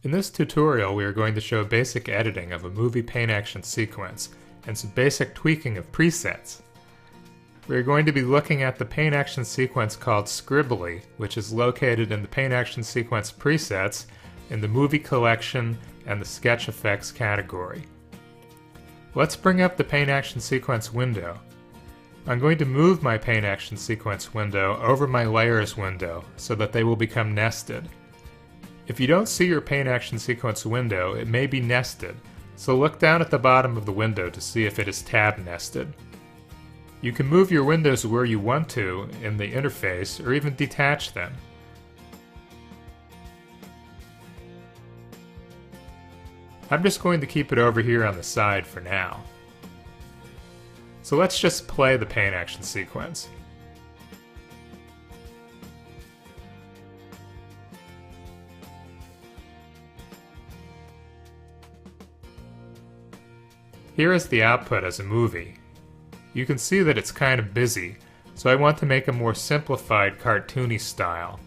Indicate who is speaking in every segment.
Speaker 1: In this tutorial, we are going to show basic editing of a movie paint action sequence and some basic tweaking of presets. We are going to be looking at the paint action sequence called Scribbly, which is located in the paint action sequence presets in the movie collection and the sketch effects category. Let's bring up the paint action sequence window. I'm going to move my paint action sequence window over my layers window so that they will become nested. If you don't see your paint action sequence window, it may be nested, so look down at the bottom of the window to see if it is tab nested. You can move your windows where you want to in the interface or even detach them. I'm just going to keep it over here on the side for now. So let's just play the paint action sequence. Here is the output as a movie. You can see that it's kind of busy, so I want to make a more simplified cartoony style.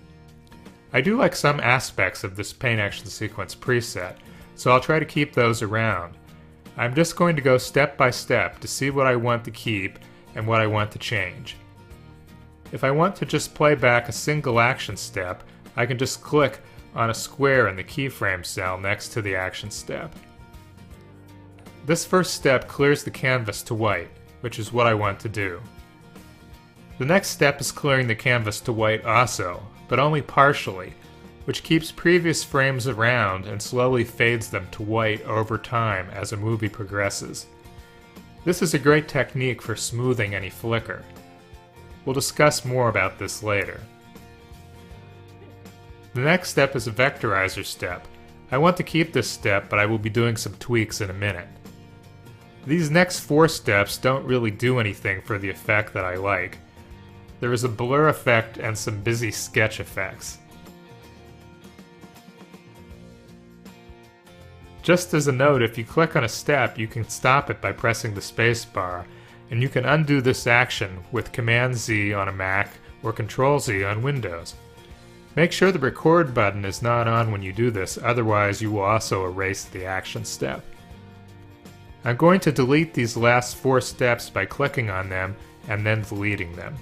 Speaker 1: I do like some aspects of this paint action sequence preset, so I'll try to keep those around. I'm just going to go step by step to see what I want to keep and what I want to change. If I want to just play back a single action step, I can just click on a square in the keyframe cell next to the action step. This first step clears the canvas to white, which is what I want to do. The next step is clearing the canvas to white also, but only partially, which keeps previous frames around and slowly fades them to white over time as a movie progresses. This is a great technique for smoothing any flicker. We'll discuss more about this later. The next step is a vectorizer step. I want to keep this step, but I will be doing some tweaks in a minute. These next 4 steps don't really do anything for the effect that I like. There is a blur effect and some busy sketch effects. Just as a note, if you click on a step, you can stop it by pressing the spacebar, and you can undo this action with Command-Z on a Mac or Control-Z on Windows. Make sure the record button is not on when you do this, otherwise you will also erase the action step. I'm going to delete these last 4 steps by clicking on them and then deleting them.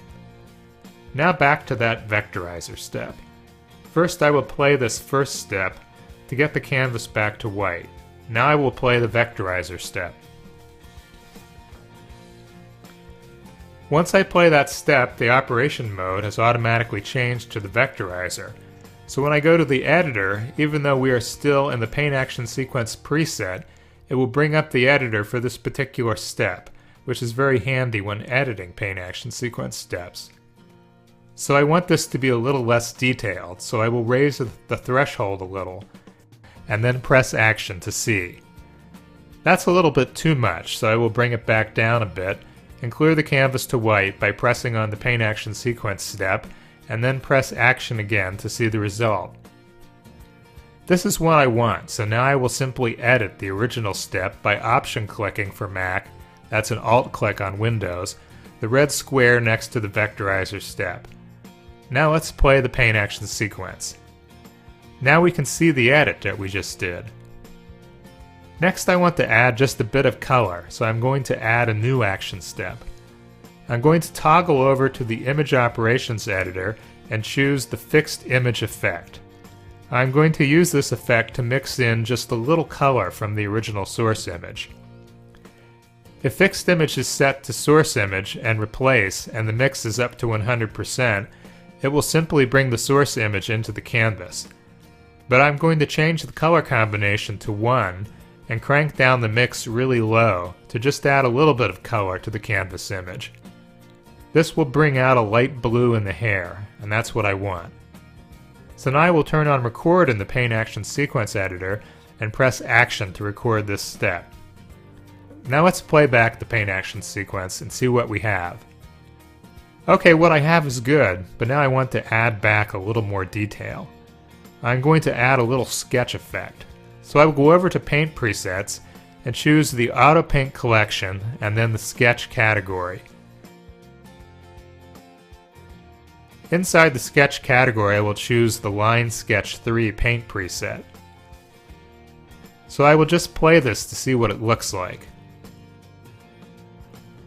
Speaker 1: Now back to that vectorizer step. First I will play this first step to get the canvas back to white. Now I will play the vectorizer step. Once I play that step, the operation mode has automatically changed to the vectorizer. So when I go to the editor, even though we are still in the paint action sequence preset, it will bring up the editor for this particular step, which is very handy when editing paint action sequence steps. So I want this to be a little less detailed, so I will raise the threshold a little, and then press Action to see. That's a little bit too much, so I will bring it back down a bit, and clear the canvas to white by pressing on the paint action sequence step, and then press Action again to see the result. This is what I want, so now I will simply edit the original step by option clicking for Mac, that's an alt click on Windows, the red square next to the vectorizer step. Now let's play the paint action sequence. Now we can see the edit that we just did. Next I want to add just a bit of color, so I'm going to add a new action step. I'm going to toggle over to the Image Operations Editor and choose the Fixed Image effect. I'm going to use this effect to mix in just a little color from the original source image. If Fixed Image is set to Source Image and Replace and the mix is up to 100%, it will simply bring the source image into the canvas. But I'm going to change the color combination to 1 and crank down the mix really low to just add a little bit of color to the canvas image. This will bring out a light blue in the hair, and that's what I want. So now I will turn on Record in the Paint Action Sequence Editor and press Action to record this step. Now let's play back the paint action sequence and see what we have. Okay, what I have is good, but now I want to add back a little more detail. I'm going to add a little sketch effect. So I will go over to Paint Presets and choose the Auto Paint Collection and then the Sketch category. Inside the Sketch category, I will choose the Line Sketch 3 paint preset. So I will just play this to see what it looks like.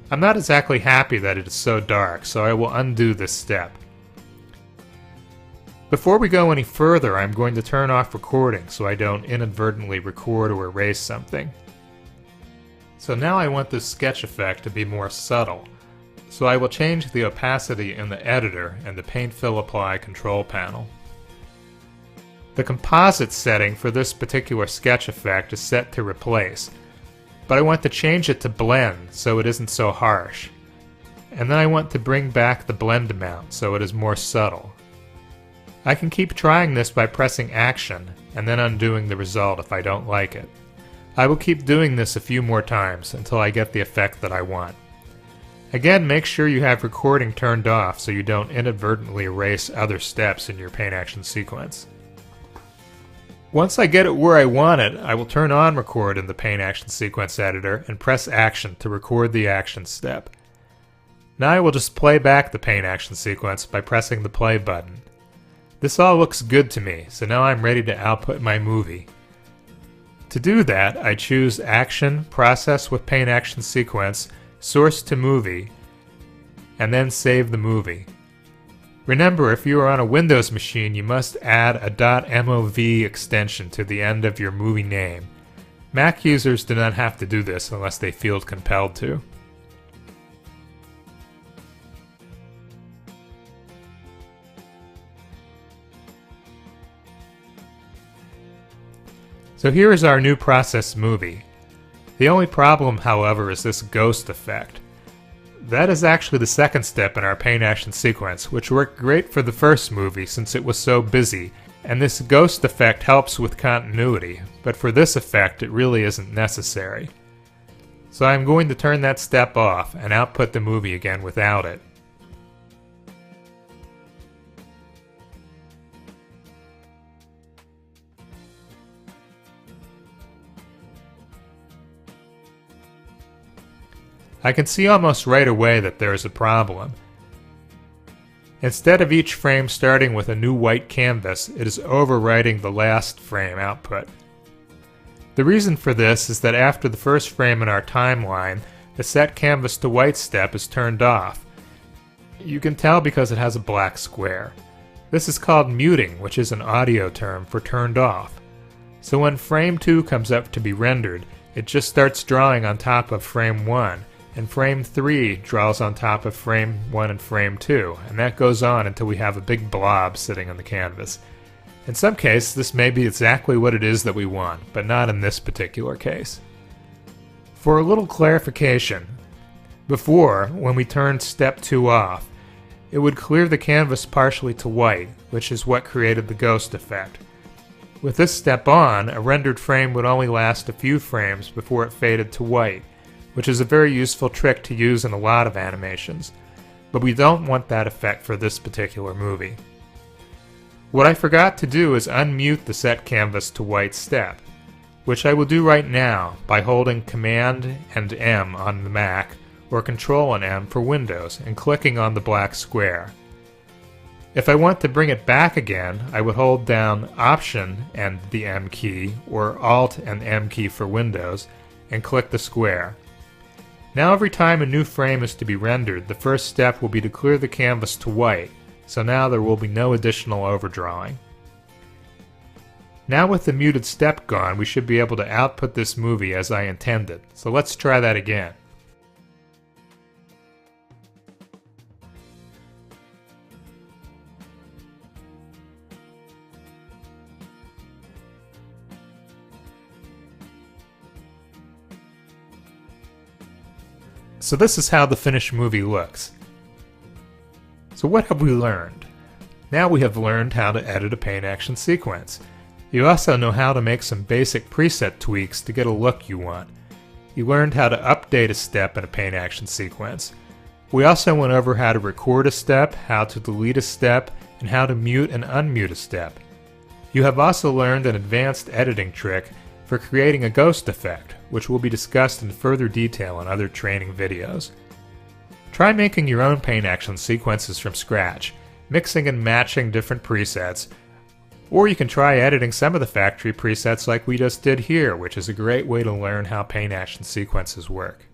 Speaker 1: I'm not exactly happy that it is so dark, so I will undo this step. Before we go any further, I'm going to turn off recording so I don't inadvertently record or erase something. So now I want this sketch effect to be more subtle, so I will change the opacity in the editor and the Paint Fill Apply control panel. The composite setting for this particular sketch effect is set to replace, but I want to change it to blend so it isn't so harsh. And then I want to bring back the blend amount so it is more subtle. I can keep trying this by pressing Action and then undoing the result if I don't like it. I will keep doing this a few more times until I get the effect that I want. Again, make sure you have recording turned off so you don't inadvertently erase other steps in your paint action sequence. Once I get it where I want it, I will turn on Record in the Paint Action Sequence Editor and press Action to record the action step. Now I will just play back the paint action sequence by pressing the play button. This all looks good to me, so now I'm ready to output my movie. To do that, I choose Action, Process with Paint Action Sequence, Source to Movie, and then save the movie. Remember, if you are on a Windows machine, you must add a .mov extension to the end of your movie name. Mac users do not have to do this unless they feel compelled to. So here is our new process movie. The only problem, however, is this ghost effect. That is actually the second step in our paint action sequence, which worked great for the first movie since it was so busy, and this ghost effect helps with continuity, but for this effect it really isn't necessary. So I'm going to turn that step off and output the movie again without it. I can see almost right away that there is a problem. Instead of each frame starting with a new white canvas, it is overwriting the last frame output. The reason for this is that after the first frame in our timeline, the Set Canvas to White step is turned off. You can tell because it has a black square. This is called muting, which is an audio term for turned off. So when frame 2 comes up to be rendered, it just starts drawing on top of frame 1, and frame 3 draws on top of frame 1 and frame 2, and that goes on until we have a big blob sitting on the canvas. In some cases, this may be exactly what it is that we want, but not in this particular case. For a little clarification, before, when we turned step 2 off, it would clear the canvas partially to white, which is what created the ghost effect. With this step on, a rendered frame would only last a few frames before it faded to white, which is a very useful trick to use in a lot of animations, but we don't want that effect for this particular movie. What I forgot to do is unmute the Set Canvas to White step, which I will do right now by holding Command and M on the Mac or Control and M for Windows and clicking on the black square. If I want to bring it back again, I would hold down Option and the M key or Alt and M key for Windows and click the square. Now every time a new frame is to be rendered, the first step will be to clear the canvas to white, so now there will be no additional overdrawing. Now with the muted step gone, we should be able to output this movie as I intended, so let's try that again. So this is how the finished movie looks. So what have we learned? Now we have learned how to edit a paint action sequence. You also know how to make some basic preset tweaks to get a look you want. You learned how to update a step in a paint action sequence. We also went over how to record a step, how to delete a step, and how to mute and unmute a step. You have also learned an advanced editing trick for creating a ghost effect, which will be discussed in further detail in other training videos. Try making your own paint action sequences from scratch, mixing and matching different presets, Or you can try editing some of the factory presets like we just did here, which is a great way to learn how paint action sequences work.